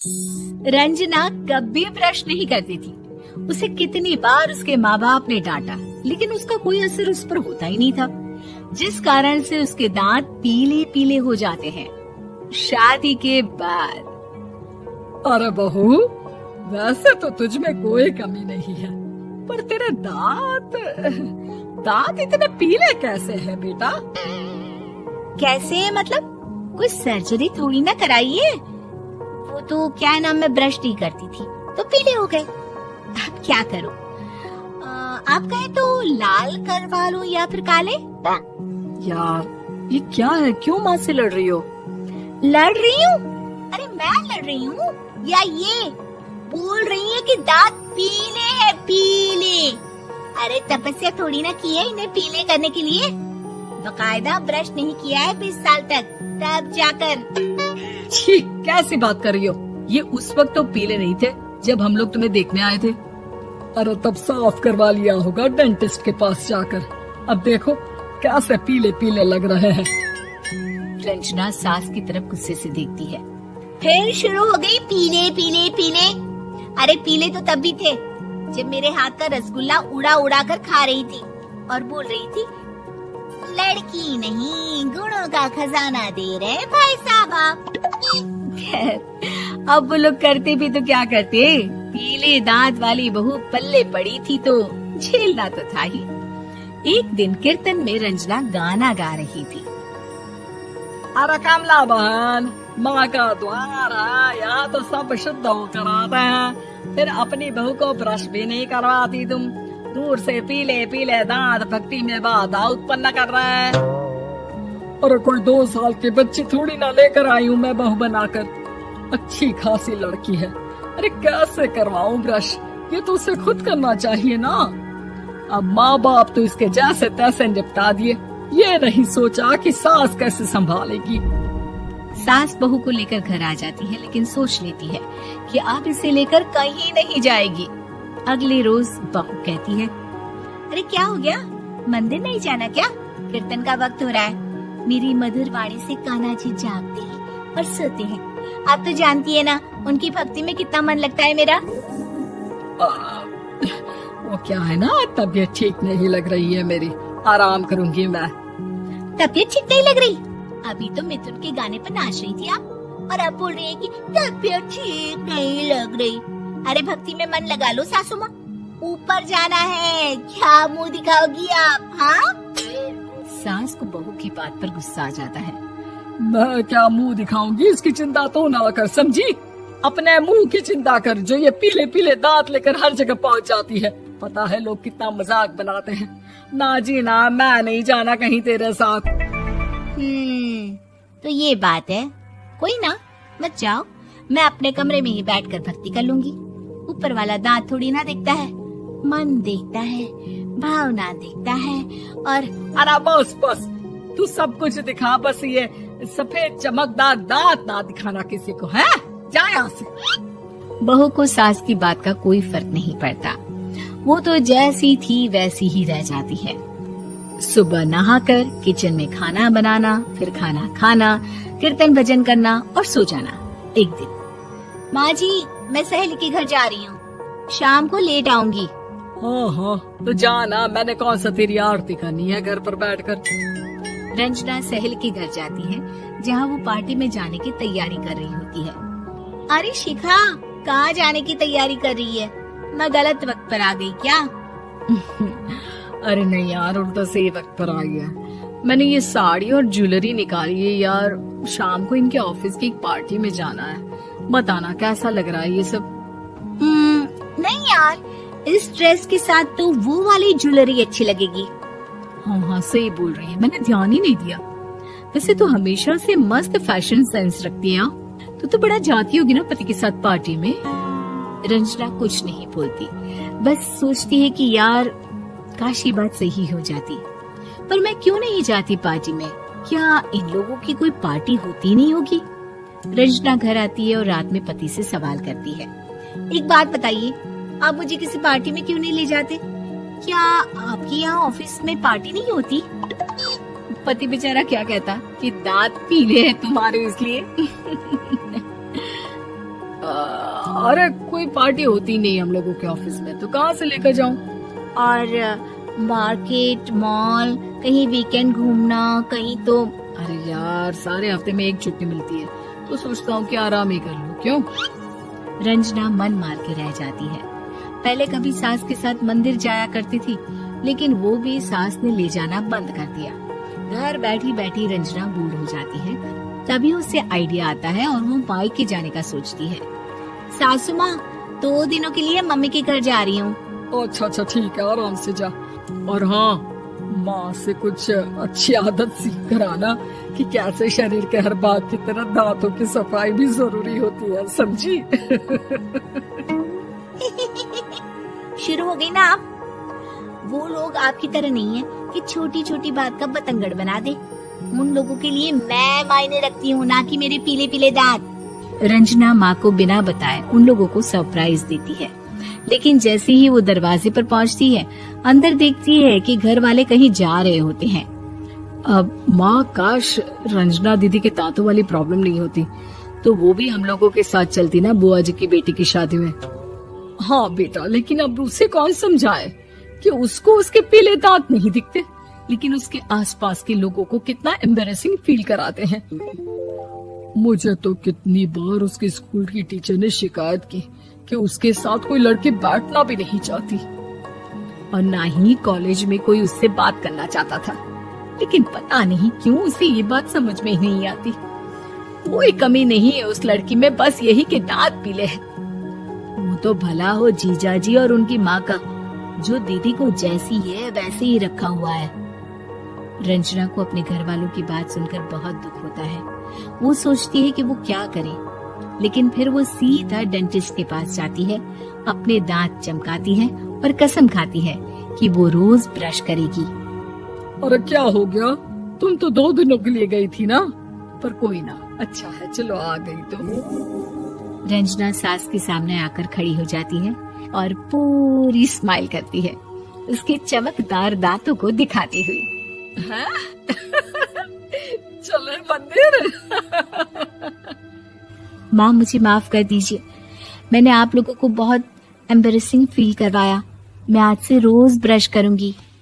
रंजना कभी ब्रश नहीं करती थी। उसे कितनी बार उसके माँ बाप ने डांटा, लेकिन उसका कोई असर उस पर होता ही नहीं था, जिस कारण से उसके दांत पीले पीले हो जाते हैं। शादी के बाद अरे बहू, वैसे तो तुझ में कोई कमी नहीं है, पर तेरे दांत इतने पीले कैसे हैं बेटा? कैसे मतलब? कोई सर्जरी थोड़ी ना कराइए। वो तो क्या नाम, मैं ब्रश नहीं करती थी तो पीले हो गए। अब क्या करूं? आप कहे तो लाल करवा लूं या फिर काले? यार ये क्या है, क्यों माँ से लड़ रही हो? लड़ रही हूँ? अरे मैं लड़ रही हूँ या ये बोल रही है कि दांत पीले हैं, पीले। अरे तपस्या थोड़ी ना की है इन्हें पीले करने के लिए। बकायदा ब्रश नहीं किया है 20 साल तक, तब जाकर। छी, कैसी बात कर रही हो? ये उस वक्त तो पीले नहीं थे जब हम लोग तुम्हें देखने आए थे। अरे तब साफ करवा लिया होगा डेंटिस्ट के पास जाकर। अब देखो कैसे पीले पीले लग रहे हैं। रंजना सास की तरफ गुस्से से देखती है। फिर शुरू हो गई पीले पीले पीले। अरे पीले तो तब भी थे जब मेरे हाथ का रसगुल्ला उड़ा उड़ा कर खा रही थी और बोल रही थी, लड़की नहीं गुणों का खजाना दे रहे भाई साहब आप। अब वो लोग करते भी तो क्या करते, पीले दांत वाली बहू पल्ले पड़ी थी तो झेलना तो था ही। एक दिन कीर्तन में रंजना गाना गा रही थी। अरे कमला बहन, माँ का द्वार है, यहाँ तो सब शुद्ध होकर आते हैं, फिर अपनी बहू को ब्रश भी नहीं करवाती तुम। दूर से पीले पीले दांत भक्ति में बाधा उत्पन्न कर रहा है। अरे कोई 2 साल के बच्ची थोड़ी ना लेकर आई हूँ मैं बहू बनाकर। अच्छी खासी लड़की है, अरे कैसे करवाऊं ब्रश? ये तो उसे खुद करना चाहिए ना। अब माँ बाप तो इसके जैसे तैसे निपटा दिए, ये नहीं सोचा कि सास कैसे संभालेगी। सास बहू को लेकर घर आ जाती है, लेकिन सोच लेती है कि अब इसे लेकर कहीं नहीं जाएगी। अगले रोज बहू कहती है, अरे क्या हो गया, मंदिर नहीं जाना क्या? कीर्तन का वक्त हो रहा है। मेरी मधुर वाणी से कान्हा जी जागते हैं और सोते हैं। आप तो जानती है ना उनकी भक्ति में कितना मन लगता है मेरा। वो क्या है ना, तबीयत ठीक नहीं लग रही है मेरी, आराम करूंगी मैं। तबीयत ठीक नहीं लग रही? अभी तो मिथुन के गाने पर नाच रही थी आप, और अब बोल रही है कि तबीयत ठीक नहीं लग रही। अरे भक्ति में मन लगा लो सासू माँ, ऊपर जाना है, क्या मुंह दिखाओगी आप? हाँ? सास को बहू की बात पर गुस्सा आ जाता है। मैं क्या मुंह दिखाऊंगी, इसकी चिंता तो ना कर, समझी? अपने मुंह की चिंता कर, जो ये पीले पीले दांत लेकर हर जगह पहुंच जाती है। पता है लोग कितना मजाक बनाते हैं। ना जी ना, मैं नहीं जाना कहीं तेरे साथ। तो ये बात है, कोई ना, मत जाओ, मैं अपने कमरे में ही बैठकर भक्ति कर लूंगी। ऊपर वाला दांत थोड़ी ना देखता है, मन देखता है, भावना देखता है। और अरे बस बस, तू सब कुछ दिखा, बस ये सफेद चमकदार दांत ना दिखाना किसी को, है? जा यहाँ से। बहू को सास की बात का कोई फर्क नहीं पड़ता, वो तो जैसी थी वैसी ही रह जाती है। सुबह नहाकर किचन में खाना बनाना, फिर खाना खाना, कीर्तन भजन करना और सो जाना। एक दिन, माँ जी मैं सहेली के घर जा रही हूँ, शाम को लेट आऊंगी। हाँ, तो जाना, मैंने कौन सा तेरी आरती करनी है घर पर बैठकर। रंजना सहेली के घर जाती है, जहाँ वो पार्टी में जाने की तैयारी कर रही होती है। अरे शिखा, कहाँ जाने की तैयारी कर रही है? मैं गलत वक्त पर आ गई क्या? अरे नहीं यार, उल्टा सही वक्त पर आई है। मैंने ये साड़ी और ज्वेलरी निकाली है यार, शाम को इनके ऑफिस की एक पार्टी में जाना है। बताना कैसा लग रहा है ये सब? नहीं यार, इस ड्रेस के साथ तो वो वाली ज्वेलरी अच्छी लगेगी। हाँ, सही बोल रही है, मैंने ध्यान ही नहीं दिया। वैसे तो हमेशा से मस्त फैशन सेंस रखती है। तो बड़ा जाती होगी ना पति के साथ पार्टी में। रंजना कुछ नहीं बोलती, बस सोचती है कि यार काश ये बात सही हो जाती, पर मैं क्यों नहीं जाती पार्टी में? क्या इन लोगों की कोई पार्टी होती नहीं होगी? रंजना घर आती है और रात में पति से सवाल करती है, एक बात बताइए, आप मुझे किसी पार्टी में क्यों नहीं ले जाते? क्या आपके यहाँ ऑफिस में पार्टी नहीं होती? पति बेचारा क्या कहता कि दांत पीले हैं तुम्हारे इसलिए। अरे कोई पार्टी होती नहीं हम लोगों के ऑफिस में, तो कहाँ से लेकर जाऊं? और मार्केट, मॉल, कहीं वीकेंड घूमना, कहीं तो। अरे यार, सारे हफ्ते में एक छुट्टी मिलती है, तो सोचता हूँ कि आराम ही कर लूं। क्यों? रंजना मन मार के रह जाती है। पहले कभी सास के साथ मंदिर जाया करती थी, लेकिन वो भी सास ने ले जाना बंद कर दिया। घर बैठी बैठी रंजना बोर हो जाती है। तभी उसे आइडिया आता है और वो मायके जाने का सोचती है। सासू माँ, 2 दिनों के लिए मम्मी के घर जा रही हूँ। अच्छा अच्छा, ठीक है, आराम से जा। और हाँ, माँ से कुछ अच्छी आदत सीख कर आना कि कैसे शरीर के हर भाग की तरह दांतों की सफाई भी जरूरी होती है, समझी? शुरू हो गई ना आप? वो लोग आपकी तरह नहीं है कि छोटी छोटी बात का बतंगड़ बना दे। उन लोगों के लिए मैं मायने रखती हूँ, ना कि मेरे पीले पीले दांत। रंजना माँ को बिना बताए उन लोगों को सरप्राइज देती है, लेकिन जैसे ही वो दरवाजे पर पहुँचती है, अंदर देखती है कि घर वाले कहीं जा रहे होते हैं। अब माँ, काश रंजना दीदी के दांतों वाली प्रॉब्लम नहीं होती, तो वो भी हम लोगों के साथ चलती ना बुआ जी की बेटी की शादी में। हाँ बेटा, लेकिन अब उसे कौन समझाए कि उसको उसके पीले दांत नहीं दिखते, लेकिन उसके आसपास के लोगों को कितना एम्बैरेसिंग फील कराते हैं। मुझे तो कितनी बार उसके स्कूल की टीचर ने शिकायत की कि उसके साथ कोई लड़की बैठना भी नहीं चाहती, और ना ही कॉलेज में कोई उससे बात करना चाहता था। लेकिन पता नहीं क्यों उसे ये बात समझ में ही नहीं आती। कोई कमी नहीं है उस लड़की में, बस यही कि दांत पीले हैं। वो तो भला हो जीजा जी और उनकी माँ का, जो दीदी को जैसी है वैसे ही रखा हुआ है। रंजना को अपने घर वालों की बात सुनकर बहुत दुख होता है। वो सोचती है कि वो क्या करे, लेकिन फिर वो सीधा डेंटिस्ट के पास जाती है, अपने दांत चमकाती है और कसम खाती है कि वो रोज ब्रश करेगी। अरे क्या हो गया? तुम तो 2 दिनों के लिए गई थी ना, पर कोई ना, अच्छा है, चलो आ गई तो। रंजना सास के सामने आकर खड़ी हो जाती है और पूरी स्माइल करती है, उसके चमकदार दांतों को दिखाती हुई। चले मंदिर। माँ, मुझे माफ कर दीजिए, मैंने आप लोगों को बहुत एम्बैरेसिंग फील करवाया। मैं आज से रोज ब्रश करूंगी।